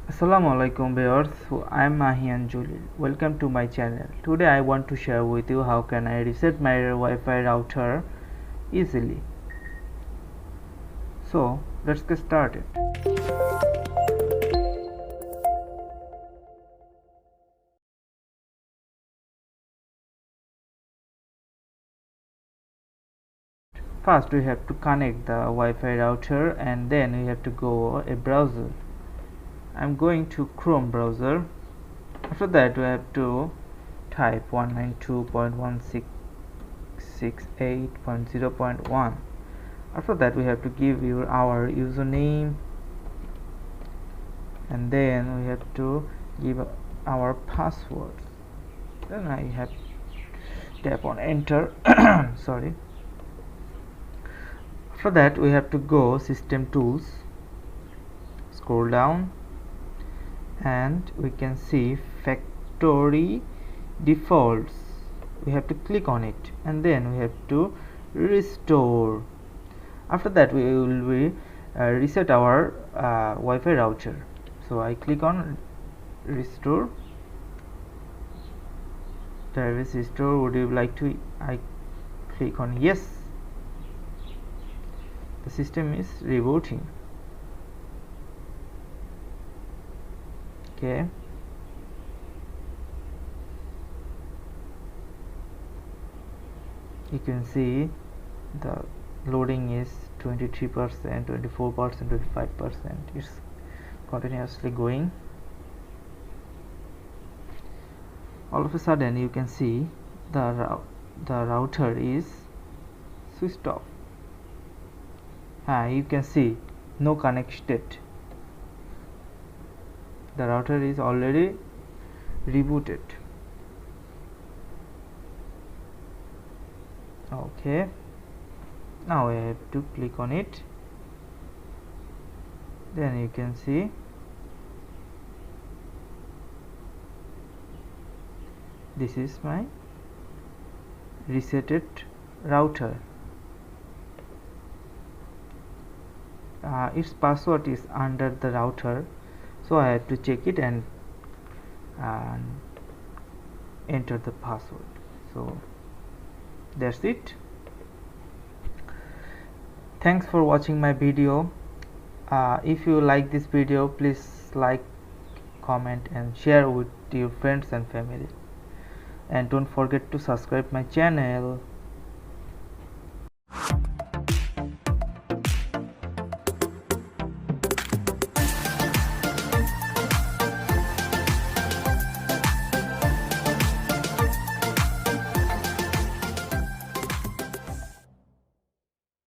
Assalamualaikum viewers, so I am Mahian Jalil. Welcome to my channel. Today I want to share with you how can I reset my Wi-Fi router easily. So let's get started. First we have to connect the Wi-Fi router and then we have to go a browser. I'm going to Chrome browser. After that we have to type 192.168.0.1. After that we have to give our username and then we have to give our password. Then I have tap on enter. Sorry. After that we have to go system tools, scroll down and we can see factory defaults. We have to click on it and then we have to restore. After that we will reset our Wi-Fi router. So I click on restore. Service restore, would you like to? I click on yes. The system is rebooting. Okay, you can see the loading is 23%, 24%, 25%. It's continuously going. All of a sudden you can see the router is switched off. You can see no connected. The router is already rebooted. Okay, now I have to click on it. Then you can see this is my resetted router. Its password is under the router, so I have to check it and enter the password. So that's it. Thanks for watching my video. If you like this video, please like, comment and share with your friends and family, and don't forget to subscribe my channel.